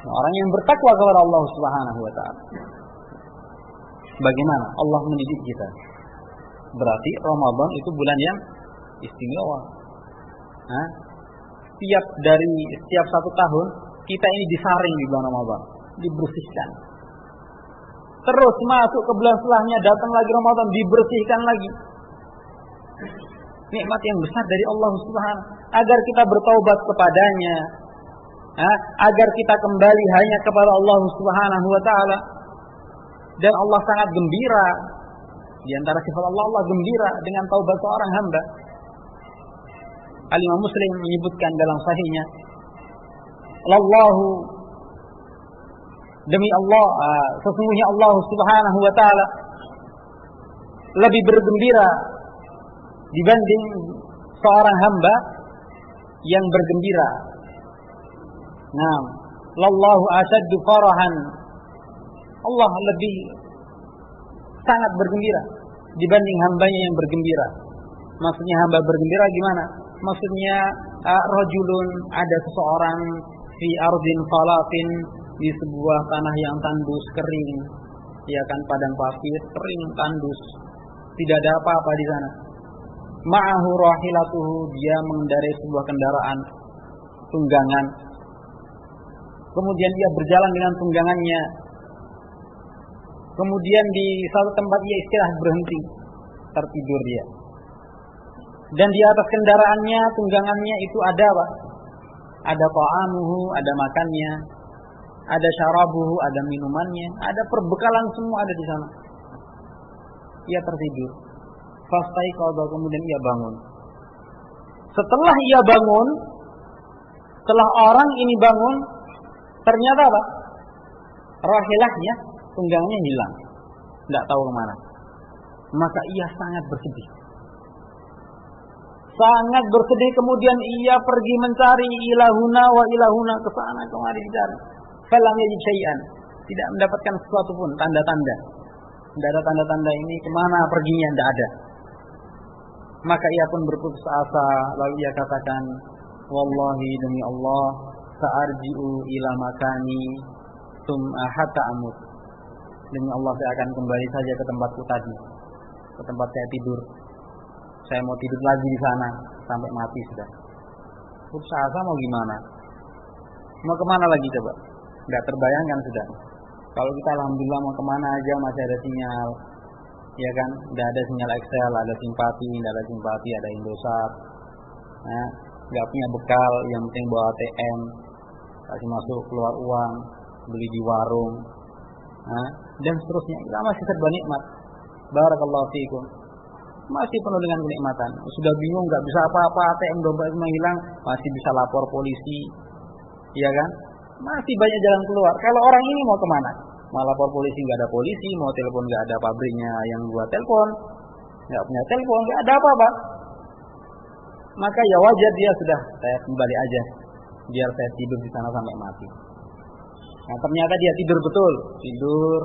Orang yang bertakwa kepada Allah Subhanahu wa taala. Bagaimana Allah mendidik kita? Berarti Ramadan itu bulan yang istimewa. Setiap satu tahun kita ini disaring di bulan Ramadan, dibersihkan. Terus masuk ke bulan setelahnya, datang lagi Ramadan, dibersihkan lagi. Nikmat yang besar dari Allah Subhanahu, agar kita bertaubat kepadanya, agar kita kembali hanya kepada Allah Subhanahu wa taala. Dan Allah sangat gembira. Di antara sifat Allah, Allah gembira dengan taubat seorang hamba. Al-Imam Muslim menyebutkan dalam sahihnya, Allahu, demi Allah, sesungguhnya Allah Subhanahu wa taala lebih bergembira dibanding seorang hamba yang bergembira. Nah, lallahu asyaddu farahan. Allah lebih sangat bergembira dibanding hambanya yang bergembira. Maksudnya hamba bergembira gimana? Maksudnya rajulun, ada seseorang fi ardin falatin, di sebuah tanah yang tandus kering, ya kan, padang pasir kering tandus, tidak ada apa-apa di sana. Ma'ahu rahilatuhu, dia mengendarai sebuah kendaraan tunggangan. Kemudian dia berjalan dengan tunggangannya. Kemudian di satu tempat dia istirahat, berhenti, tertidur dia. Dan di atas kendaraannya, tunggangannya itu ada apa? Ada ta'amuhu, ada makannya, ada syarabuhu, ada minumannya, ada perbekalan, semua ada di sana. Ia tertidur. Fastaiqadha, kemudian ia bangun. Setelah ia bangun, setelah orang ini bangun, ternyata apa? Rahilahnya, tunggangnya hilang, tidak tahu kemana. Maka ia sangat bersedih. Sangat bersedih, kemudian ia pergi mencari ilahuna wa ilahuna, ke sana kemari dicari. Falam yajid syai'an, tidak mendapatkan sesuatu pun, tanda-tanda. Tidak ada tanda-tanda ini kemana perginya, tidak ada. Maka ia pun berputus asa, lalu ia katakan, wallahi, demi Allah, sa'arji'u ila makani hatta amut. Demi Allah, saya akan kembali saja ke tempatku tadi, ke tempat saya tidur. Saya mau tidur lagi di sana sampai mati sudah. Putus asa mau gimana? Mau kemana lagi coba? Nggak terbayangkan sudah. Kalau kita alhamdulillah mau kemana aja masih ada sinyal, ya kan? Nggak ada sinyal Excel, ada simpati, nggak ada simpati, ada Indosat. Nggak punya bekal, yang penting bawa ATM, kasih masuk keluar uang, beli di warung, dan seterusnya. Kita masih serba nikmat. Barakallahu fiikum. Masih penuh dengan kenikmatan. Sudah bingung, nggak bisa apa-apa, ATM dompet semua hilang, masih bisa lapor polisi, ya kan? Masih banyak jalan keluar. Kalau orang ini mau kemana? Mau lapor polisi, nggak ada polisi. Mau telepon, nggak ada pabriknya yang buat telepon. Nggak punya telepon, nggak ada apa-apa. Maka ya wajar dia sudah, saya kembali aja, biar saya tidur di sana sampai mati. Nah, ternyata dia tidur betul, tidur.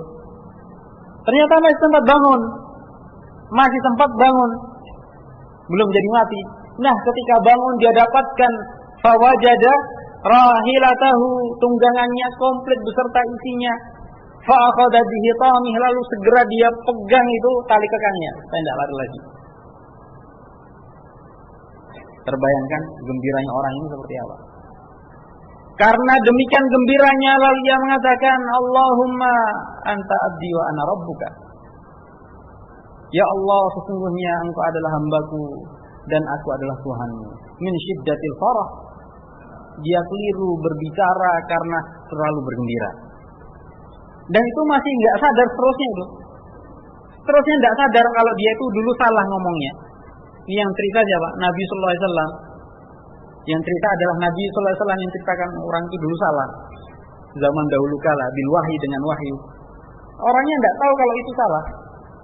Ternyata masih sempat bangun. Masih sempat bangun, belum jadi mati. Nah, ketika bangun dia dapatkan fawajada rahilatahu, tunggangannya komplit beserta isinya. Fa'akhadha bihitamihi, lalu segera dia pegang itu tali kekangnya. Saya tidak lari lagi. Terbayangkan gembiranya orang ini seperti apa? Karena demikian gembiranya, lalu ia mengatakan, Allahumma anta abdi wa ana rabbuka. Ya Allah, sesungguhnya Engkau adalah hambaku dan aku adalah Tuhanmu. Min syiddatil farah. Dia keliru berbicara karena terlalu bergembira. Dan itu masih nggak sadar seterusnya itu. Seterusnya nggak sadar kalau dia itu dulu salah ngomongnya. Ini yang cerita siapa? Nabi Sallallahu Alaihi Wasallam. Yang cerita adalah Nabi Sallallahu Alaihi Wasallam yang ceritakan orang itu dulu salah. Zaman dahulu kala bil wahyi, dengan wahyu. Orangnya nggak tahu kalau itu salah.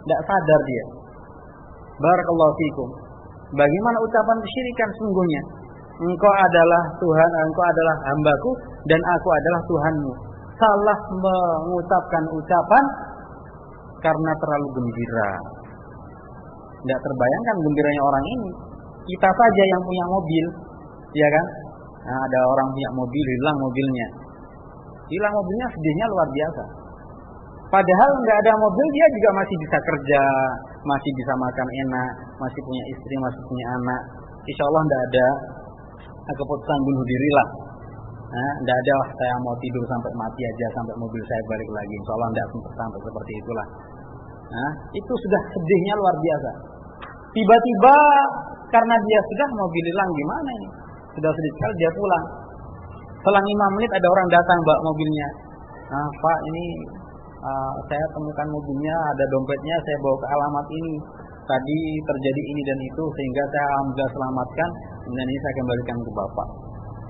Tidak sadar dia. Barakallahu fiikum. Bagaimana ucapan kesyirikan sungguhnya? Engkau adalah Tuhan, engkau adalah hambaku, dan aku adalah Tuhanmu. Salah mengucapkan ucapan karena terlalu gembira. Tidak terbayangkan gembiranya orang ini. Kita saja yang punya mobil, ya kan? Nah, ada orang punya mobil, hilang mobilnya. Hilang mobilnya, sedihnya luar biasa. Padahal nggak ada mobil, dia juga masih bisa kerja, masih bisa makan enak, masih punya istri, masih punya anak. Insya Allah nggak ada keputusan bunuh diri lah. Nggak ada, saya mau tidur sampai mati aja, sampai mobil saya balik lagi. Insya Allah nggak sampai seperti itulah. Itu sudah sedihnya luar biasa. Tiba-tiba karena dia sudah mobil hilang, gimana ini? Sudah sedih sekali, dia pulang. Selang 5 menit ada orang datang bawa mobilnya. Pak, ini saya temukan mobilnya, ada dompetnya, saya bawa ke alamat ini. Tadi terjadi ini dan itu, sehingga saya alhamdulillah selamatkan, dan ini saya kembalikan ke Bapak.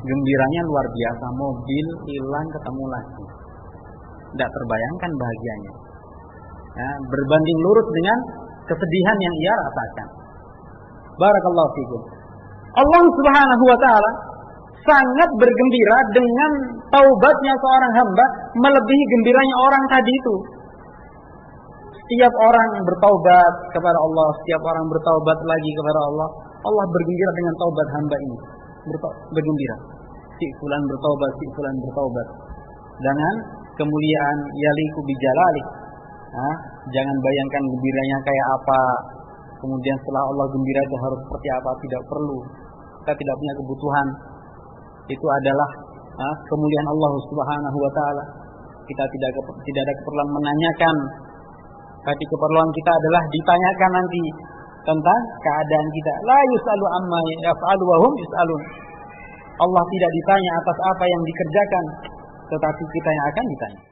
Gembiranya luar biasa, mobil hilang ketemu lagi. Tidak terbayangkan bahagianya. Berbanding lurus dengan kesedihan yang ia rasakan. Barakallahu fikum. Allah Subhanahu wa taala sangat bergembira dengan taubatnya seorang hamba melebihi gembiranya orang tadi itu. Setiap orang bertaubat kepada Allah, setiap orang bertaubat lagi kepada Allah, Allah bergembira dengan taubat hamba ini. Bergembira. Si fulan bertaubat, si fulan bertaubat. Dengan kemuliaan yaliku bijalali. Jangan bayangkan gembiranya kayak apa. Kemudian setelah Allah gembira itu harus seperti apa, tidak perlu. Kita tidak punya kebutuhan. Itu adalah kemuliaan Allah Subhanahu wa taala. Kita tidak ada keperluan menanyakan. Tapi keperluan kita adalah ditanyakan nanti tentang keadaan kita. La yus'alu amma yaf'alu wa hum yus'alun. Allah tidak ditanya atas apa yang dikerjakan, tetapi kita yang akan ditanya.